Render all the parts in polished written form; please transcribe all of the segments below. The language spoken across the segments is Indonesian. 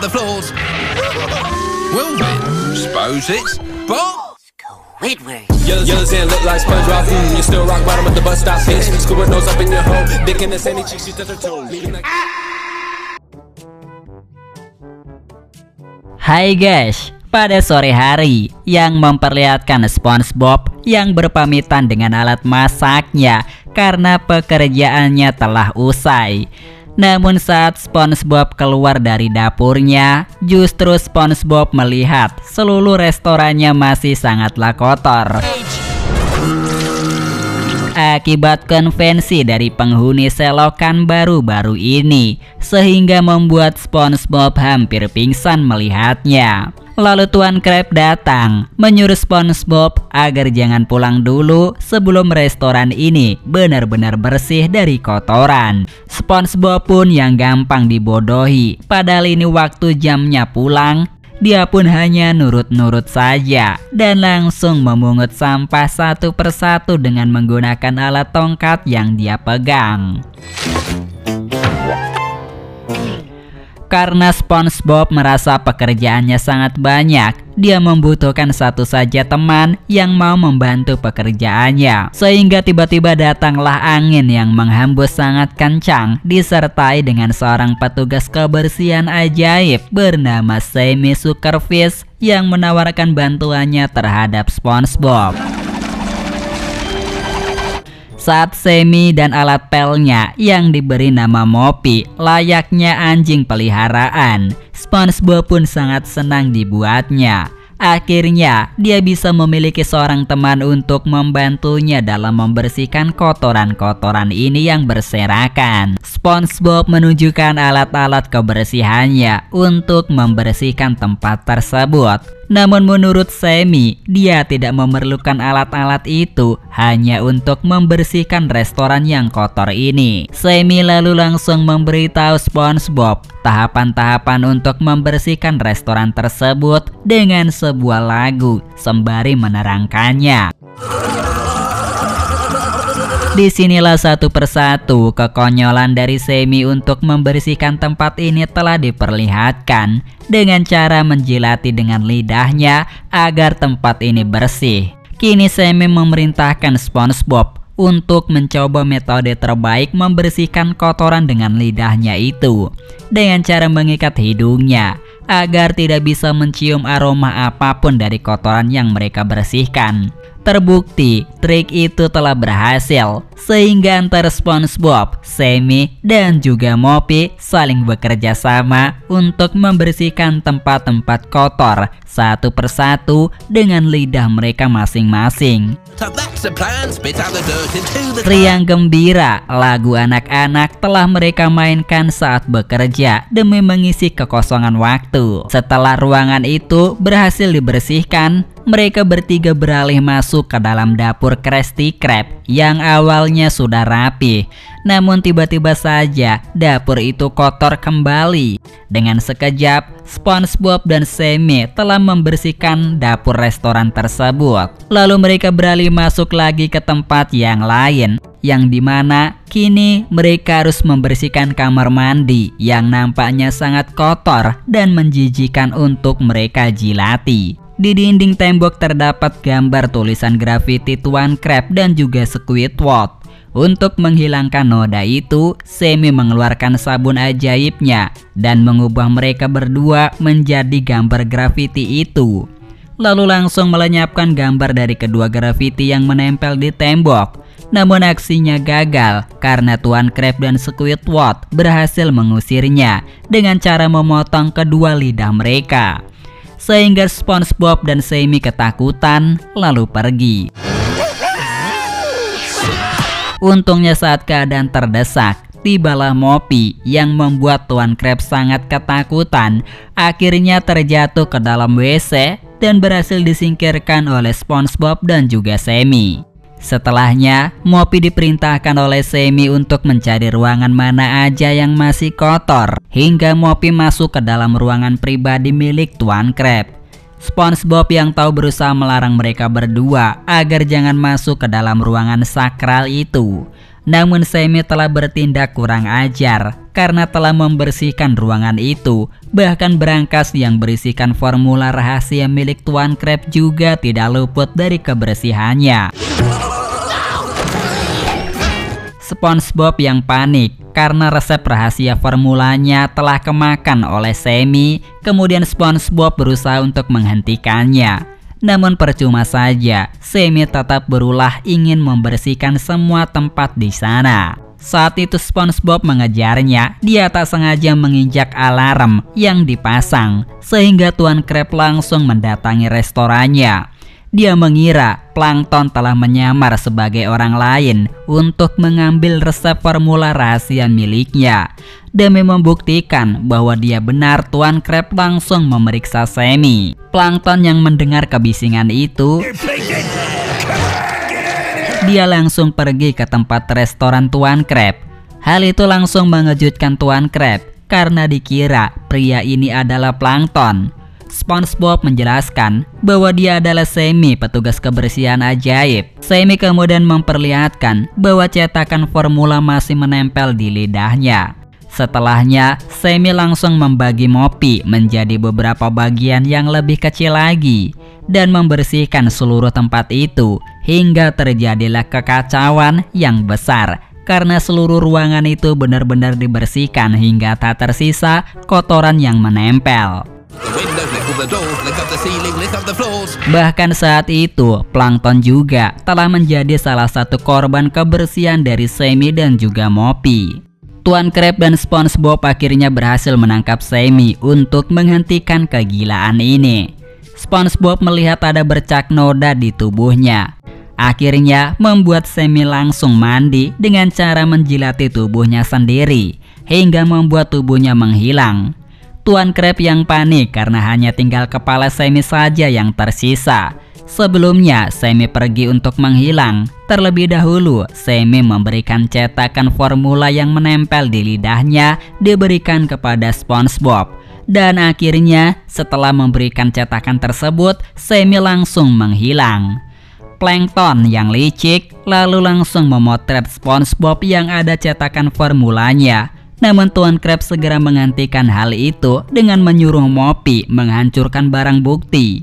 the floors. Well then, suppose it's Bob. Squidward. Yellow sand look like SpongeBob. You still rock bottom at the bus stop, bitch. Scuba nose up in your hole. Dick in the sandy cheeks, she touch her toes. Hai guys, pada sore hari yang memperlihatkan SpongeBob yang berpamitan dengan alat masaknya karena pekerjaannya telah usai. Namun saat SpongeBob keluar dari dapurnya, justru SpongeBob melihat seluruh restorannya masih sangatlah kotor. Akibat konvensi dari penghuni selokan baru-baru ini, sehingga membuat SpongeBob hampir pingsan melihatnya. Lalu Tuan Krab datang menyuruh SpongeBob agar jangan pulang dulu sebelum restoran ini benar-benar bersih dari kotoran. SpongeBob pun yang gampang dibodohi, padahal ini waktu jamnya pulang. Dia pun hanya nurut-nurut saja dan langsung memungut sampah satu persatu dengan menggunakan alat tongkat yang dia pegang. Karena SpongeBob merasa pekerjaannya sangat banyak, dia membutuhkan satu saja teman yang mau membantu pekerjaannya. Sehingga tiba-tiba datanglah angin yang menghembus sangat kencang, disertai dengan seorang petugas kebersihan ajaib bernama Sammy Suckerfish yang menawarkan bantuannya terhadap SpongeBob. Saat Sammy dan alat pelnya yang diberi nama Moppy layaknya anjing peliharaan, SpongeBob pun sangat senang dibuatnya. Akhirnya, dia bisa memiliki seorang teman untuk membantunya dalam membersihkan kotoran-kotoran ini yang berserakan. SpongeBob menunjukkan alat-alat kebersihannya untuk membersihkan tempat tersebut. Namun menurut Sammy, dia tidak memerlukan alat-alat itu hanya untuk membersihkan restoran yang kotor ini. Sammy lalu langsung memberitahu SpongeBob tahapan-tahapan untuk membersihkan restoran tersebut dengan sebuah lagu sembari menerangkannya. Disinilah satu persatu kekonyolan dari Sammy untuk membersihkan tempat ini telah diperlihatkan dengan cara menjilati dengan lidahnya agar tempat ini bersih. Kini Sammy memerintahkan SpongeBob untuk mencoba metode terbaik membersihkan kotoran dengan lidahnya itu dengan cara mengikat hidungnya agar tidak bisa mencium aroma apapun dari kotoran yang mereka bersihkan. Terbukti trik itu telah berhasil sehingga antara SpongeBob, Sammy, dan juga Moppy saling bekerja sama untuk membersihkan tempat-tempat kotor satu persatu dengan lidah mereka masing-masing. Riang gembira lagu anak-anak telah mereka mainkan saat bekerja demi mengisi kekosongan waktu. Setelah ruangan itu berhasil dibersihkan, mereka bertiga beralih masuk ke dalam dapur Krusty Krab yang awalnya sudah rapi. Namun tiba-tiba saja dapur itu kotor kembali. Dengan sekejap, SpongeBob dan Sammy telah membersihkan dapur restoran tersebut. Lalu mereka beralih masuk lagi ke tempat yang lain, yang dimana kini mereka harus membersihkan kamar mandi yang nampaknya sangat kotor dan menjijikan untuk mereka jilati. Di dinding tembok terdapat gambar tulisan grafiti Tuan Krab dan juga Squidward. Untuk menghilangkan noda itu, Sammy mengeluarkan sabun ajaibnya dan mengubah mereka berdua menjadi gambar grafiti itu. Lalu langsung melenyapkan gambar dari kedua grafiti yang menempel di tembok. Namun aksinya gagal karena Tuan Krab dan Squidward berhasil mengusirnya dengan cara memotong kedua lidah mereka. Sehingga SpongeBob dan Sammy ketakutan lalu pergi. Untungnya saat keadaan terdesak, tibalah Moppy yang membuat Tuan Krab sangat ketakutan. Akhirnya terjatuh ke dalam WC dan berhasil disingkirkan oleh SpongeBob dan juga Sammy. Setelahnya, Moppy diperintahkan oleh Sammy untuk mencari ruangan mana aja yang masih kotor, hingga Moppy masuk ke dalam ruangan pribadi milik Tuan Krab. SpongeBob yang tahu berusaha melarang mereka berdua agar jangan masuk ke dalam ruangan sakral itu. Namun Sammy telah bertindak kurang ajar karena telah membersihkan ruangan itu. Bahkan berangkas yang berisikan formula rahasia milik Tuan Krab juga tidak luput dari kebersihannya. SpongeBob yang panik karena resep rahasia formulanya telah kemakan oleh Sammy. Kemudian SpongeBob berusaha untuk menghentikannya. Namun percuma saja, Sammy tetap berulah ingin membersihkan semua tempat di sana. Saat itu SpongeBob mengejarnya. Dia tak sengaja menginjak alarm yang dipasang, sehingga Tuan Krab langsung mendatangi restorannya. Dia mengira Plankton telah menyamar sebagai orang lain untuk mengambil resep formula rahasia miliknya. Demi membuktikan bahwa dia benar, Tuan Krab langsung memeriksa Sammy. Plankton yang mendengar kebisingan itu, dia langsung pergi ke tempat restoran Tuan Krab. Hal itu langsung mengejutkan Tuan Krab karena dikira pria ini adalah Plankton. SpongeBob menjelaskan bahwa dia adalah Sammy, petugas kebersihan ajaib. Sammy kemudian memperlihatkan bahwa cetakan formula masih menempel di lidahnya. Setelahnya, Sammy langsung membagi mopi menjadi beberapa bagian yang lebih kecil lagi dan membersihkan seluruh tempat itu hingga terjadilah kekacauan yang besar karena seluruh ruangan itu benar-benar dibersihkan hingga tak tersisa kotoran yang menempel. Bahkan saat itu, Plankton juga telah menjadi salah satu korban kebersihan dari Sammy dan juga mopi. Tuan Krab dan SpongeBob akhirnya berhasil menangkap Sammy untuk menghentikan kegilaan ini. SpongeBob melihat ada bercak noda di tubuhnya. Akhirnya membuat Sammy langsung mandi dengan cara menjilati tubuhnya sendiri hingga membuat tubuhnya menghilang. Tuan Krab yang panik karena hanya tinggal kepala Sammy saja yang tersisa. Sebelumnya Sammy pergi untuk menghilang. Terlebih dahulu Sammy memberikan cetakan formula yang menempel di lidahnya diberikan kepada SpongeBob. Dan akhirnya setelah memberikan cetakan tersebut, Sammy langsung menghilang. Plankton yang licik lalu langsung memotret SpongeBob yang ada cetakan formulanya. Namun Tuan Krab segera menghentikan hal itu dengan menyuruh mopi menghancurkan barang bukti.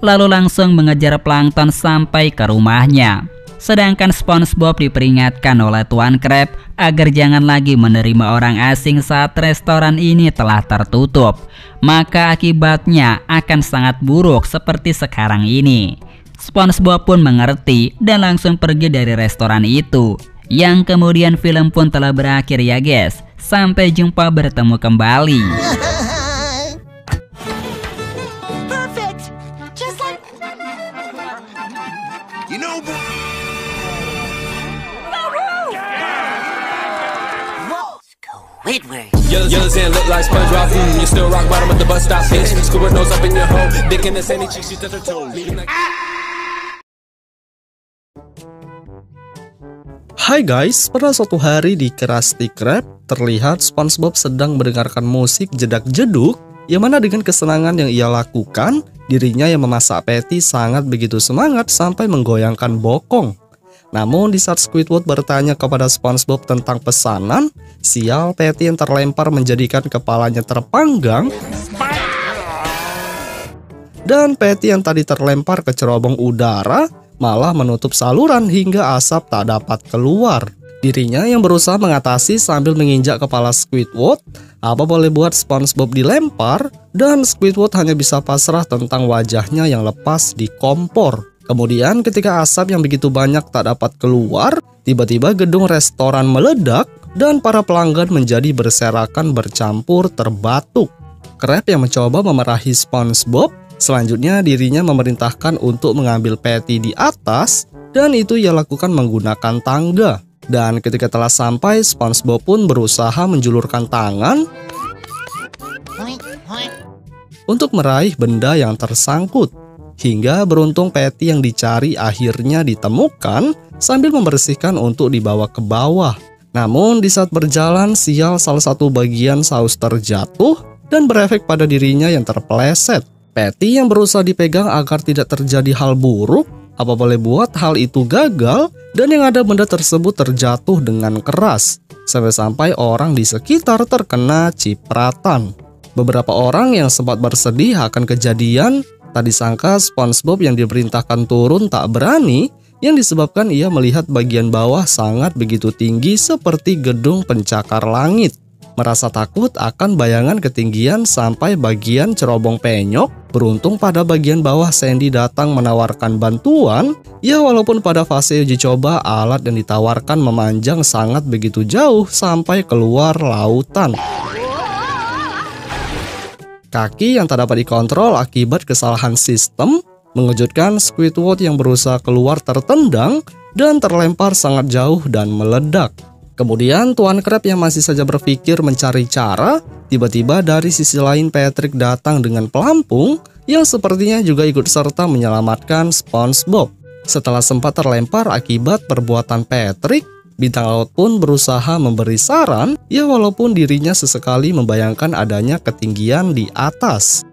Lalu langsung mengejar Plankton sampai ke rumahnya. Sedangkan SpongeBob diperingatkan oleh Tuan Krab agar jangan lagi menerima orang asing saat restoran ini telah tertutup. Maka akibatnya akan sangat buruk seperti sekarang ini. SpongeBob pun mengerti dan langsung pergi dari restoran itu. Yang kemudian film pun telah berakhir ya guys. Sampai jumpa, bertemu kembali. Perfect. Just like You know, Squidward. Yellow sand look like SpongeBob. You still rock bottom at the bus stop, bitch. Scuba nose up in your hole. Dick in the sandy cheeks, she touch her toes. Hai guys, pada suatu hari di Krusty Krab, terlihat SpongeBob sedang mendengarkan musik jedak-jeduk, yang mana dengan kesenangan yang ia lakukan, dirinya yang memasak patty sangat begitu semangat sampai menggoyangkan bokong. Namun di saat Squidward bertanya kepada SpongeBob tentang pesanan, sial patty yang terlempar menjadikan kepalanya terpanggang, dan patty yang tadi terlempar ke cerobong udara malah menutup saluran hingga asap tak dapat keluar. Dirinya yang berusaha mengatasi sambil menginjak kepala Squidward. Apa boleh buat SpongeBob dilempar, dan Squidward hanya bisa pasrah tentang wajahnya yang lepas di kompor. Kemudian ketika asap yang begitu banyak tak dapat keluar, tiba-tiba gedung restoran meledak dan para pelanggan menjadi berserakan bercampur terbatuk. Krab yang mencoba memerahi SpongeBob. Selanjutnya dirinya memerintahkan untuk mengambil patty di atas, dan itu ia lakukan menggunakan tangga. Dan ketika telah sampai, SpongeBob pun berusaha menjulurkan tangan untuk meraih benda yang tersangkut. Hingga beruntung patty yang dicari akhirnya ditemukan sambil membersihkan untuk dibawa ke bawah. Namun di saat berjalan, sial salah satu bagian saus terjatuh dan berefek pada dirinya yang terpeleset. Patty yang berusaha dipegang agar tidak terjadi hal buruk Apa boleh buat hal itu gagal dan yang ada benda tersebut terjatuh dengan keras sampai-sampai orang di sekitar terkena cipratan. Beberapa orang yang sempat bersedih akan kejadian tak disangka SpongeBob yang diperintahkan turun tak berani, yang disebabkan ia melihat bagian bawah sangat begitu tinggi seperti gedung pencakar langit. Merasa takut akan bayangan ketinggian sampai bagian cerobong penyok. Beruntung pada bagian bawah Sandy datang menawarkan bantuan. Ya walaupun pada fase uji coba alat yang ditawarkan memanjang sangat begitu jauh sampai keluar lautan. Kaki yang tak dapat dikontrol akibat kesalahan sistem mengejutkan Squidward yang berusaha keluar tertendang dan terlempar sangat jauh dan meledak. Kemudian Tuan Crab yang masih saja berpikir mencari cara, tiba-tiba dari sisi lain Patrick datang dengan pelampung yang sepertinya juga ikut serta menyelamatkan SpongeBob. Setelah sempat terlempar akibat perbuatan Patrick, bintang laut pun berusaha memberi saran, ya walaupun dirinya sesekali membayangkan adanya ketinggian di atas.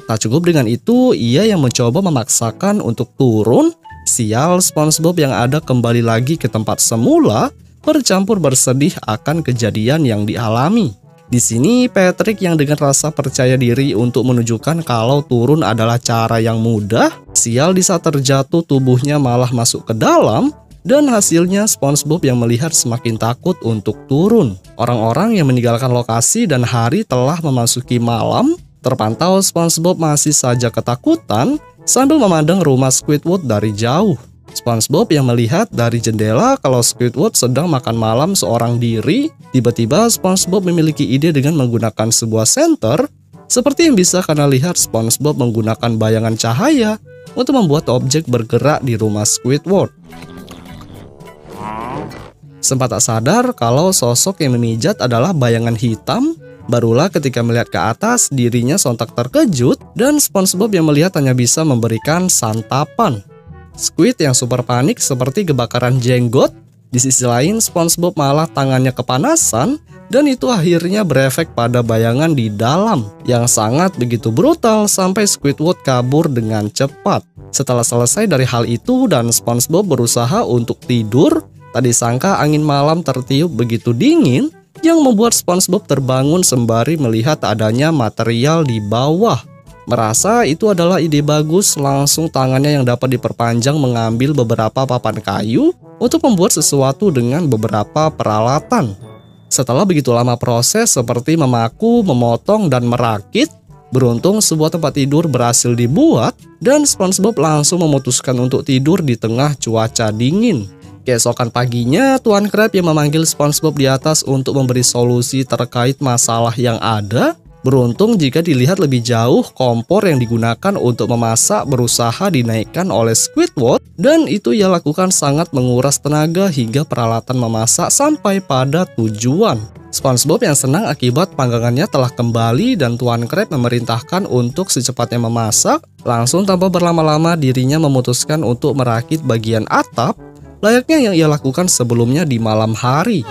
Tak cukup dengan itu, ia yang mencoba memaksakan untuk turun. Sial, SpongeBob yang ada kembali lagi ke tempat semula, bercampur bersedih akan kejadian yang dialami. Di sini Patrick yang dengan rasa percaya diri untuk menunjukkan kalau turun adalah cara yang mudah, sial di saat terjatuh tubuhnya malah masuk ke dalam dan hasilnya SpongeBob yang melihat semakin takut untuk turun. Orang-orang yang meninggalkan lokasi dan hari telah memasuki malam, terpantau SpongeBob masih saja ketakutan sambil memandang rumah Squidward dari jauh. SpongeBob yang melihat dari jendela kalau Squidward sedang makan malam seorang diri. Tiba-tiba SpongeBob memiliki ide dengan menggunakan sebuah senter. Seperti yang bisa karena lihat SpongeBob menggunakan bayangan cahaya untuk membuat objek bergerak di rumah Squidward. Sempat tak sadar kalau sosok yang memijat adalah bayangan hitam. Barulah ketika melihat ke atas dirinya sontak terkejut dan SpongeBob yang melihat hanya bisa memberikan santapan. Squid yang super panik seperti kebakaran jenggot. Di sisi lain SpongeBob malah tangannya kepanasan dan itu akhirnya berefek pada bayangan di dalam yang sangat begitu brutal sampai Squidward kabur dengan cepat. Setelah selesai dari hal itu dan SpongeBob berusaha untuk tidur, tak disangka angin malam tertiup begitu dingin yang membuat SpongeBob terbangun sembari melihat adanya material di bawah. Merasa itu adalah ide bagus, langsung tangannya yang dapat diperpanjang mengambil beberapa papan kayu untuk membuat sesuatu dengan beberapa peralatan. Setelah begitu lama proses seperti memaku, memotong, dan merakit, beruntung sebuah tempat tidur berhasil dibuat dan SpongeBob langsung memutuskan untuk tidur di tengah cuaca dingin. Keesokan paginya, Tuan Crab yang memanggil SpongeBob di atas untuk memberi solusi terkait masalah yang ada. Beruntung jika dilihat lebih jauh, kompor yang digunakan untuk memasak berusaha dinaikkan oleh Squidward dan itu ia lakukan sangat menguras tenaga hingga peralatan memasak sampai pada tujuan. SpongeBob yang senang akibat panggangannya telah kembali dan Tuan Crab memerintahkan untuk secepatnya memasak. Langsung tanpa berlama-lama dirinya memutuskan untuk merakit bagian atap layaknya yang ia lakukan sebelumnya di malam hari.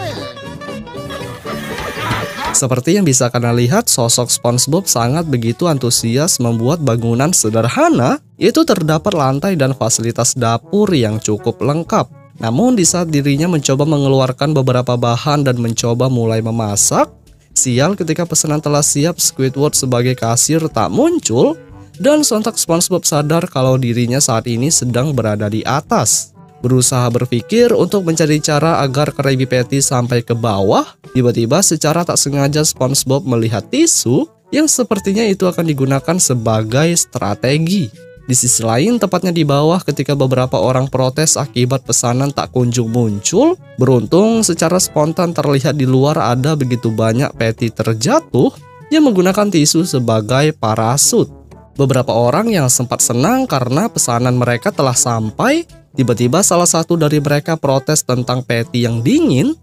Seperti yang bisa kalian lihat, sosok SpongeBob sangat begitu antusias membuat bangunan sederhana, yaitu terdapat lantai dan fasilitas dapur yang cukup lengkap. Namun di saat dirinya mencoba mengeluarkan beberapa bahan dan mencoba mulai memasak, sial ketika pesanan telah siap, Squidward sebagai kasir tak muncul, dan sontak SpongeBob sadar kalau dirinya saat ini sedang berada di atas. Berusaha berpikir untuk mencari cara agar Krabby Patty sampai ke bawah, tiba-tiba secara tak sengaja SpongeBob melihat tisu yang sepertinya itu akan digunakan sebagai strategi. Di sisi lain, tepatnya di bawah ketika beberapa orang protes akibat pesanan tak kunjung muncul, beruntung secara spontan terlihat di luar ada begitu banyak patty terjatuh yang menggunakan tisu sebagai parasut. Beberapa orang yang sempat senang karena pesanan mereka telah sampai, tiba-tiba salah satu dari mereka protes tentang patty yang dingin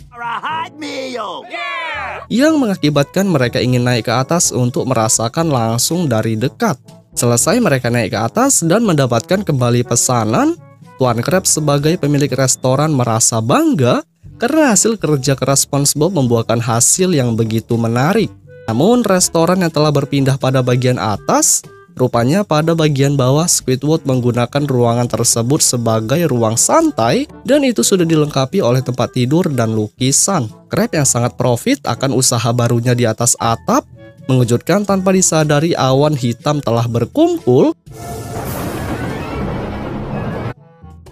yang mengakibatkan mereka ingin naik ke atas untuk merasakan langsung dari dekat. Selesai mereka naik ke atas dan mendapatkan kembali pesanan, Tuan Crab sebagai pemilik restoran merasa bangga karena hasil kerja keras SpongeBob membuahkan hasil yang begitu menarik. Namun restoran yang telah berpindah pada bagian atas Rupanya pada bagian bawah Squidward menggunakan ruangan tersebut sebagai ruang santai dan itu sudah dilengkapi oleh tempat tidur dan lukisan. Crab yang sangat profit akan usaha barunya di atas atap mengejutkan tanpa disadari awan hitam telah berkumpul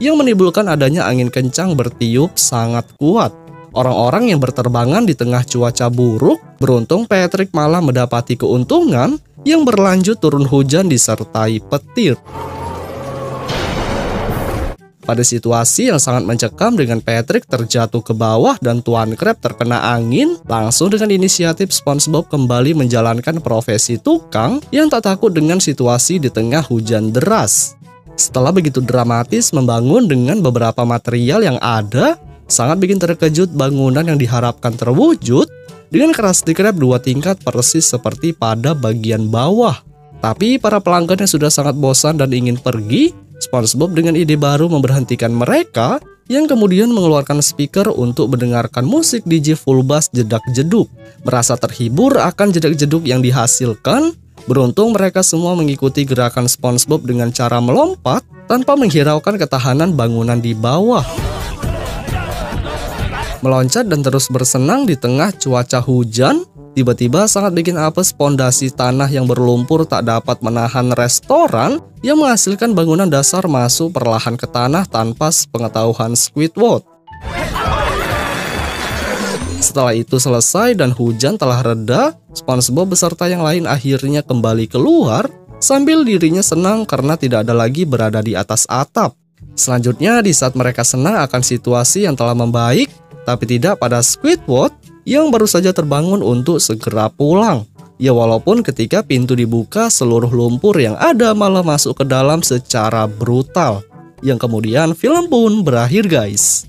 yang menimbulkan adanya angin kencang bertiup sangat kuat. Orang-orang yang berterbangan di tengah cuaca buruk, beruntung Patrick malah mendapati keuntungan yang berlanjut turun hujan disertai petir. Pada situasi yang sangat mencekam dengan Patrick terjatuh ke bawah dan Tuan Crab terkena angin, langsung dengan inisiatif SpongeBob kembali menjalankan profesi tukang yang tak takut dengan situasi di tengah hujan deras. Setelah begitu dramatis membangun dengan beberapa material yang ada, sangat bikin terkejut bangunan yang diharapkan terwujud dengan Krusty Krab 2 tingkat persis seperti pada bagian bawah. Tapi para pelanggan yang sudah sangat bosan dan ingin pergi, SpongeBob dengan ide baru memberhentikan mereka yang kemudian mengeluarkan speaker untuk mendengarkan musik DJ full bass jedak-jeduk. Merasa terhibur akan jedak-jeduk yang dihasilkan, beruntung mereka semua mengikuti gerakan SpongeBob dengan cara melompat tanpa menghiraukan ketahanan bangunan di bawah. Meloncat dan terus bersenang di tengah cuaca hujan, tiba-tiba sangat bikin apes pondasi tanah yang berlumpur tak dapat menahan restoran yang menghasilkan bangunan dasar masuk perlahan ke tanah tanpa sepengetahuan Squidward. Setelah itu selesai dan hujan telah reda, SpongeBob beserta yang lain akhirnya kembali keluar sambil dirinya senang karena tidak ada lagi berada di atas atap. Selanjutnya di saat mereka senang akan situasi yang telah membaik, tapi tidak pada Squidward yang baru saja terbangun untuk segera pulang. Ya walaupun ketika pintu dibuka seluruh lumpur yang ada malah masuk ke dalam secara brutal. Yang kemudian film pun berakhir guys.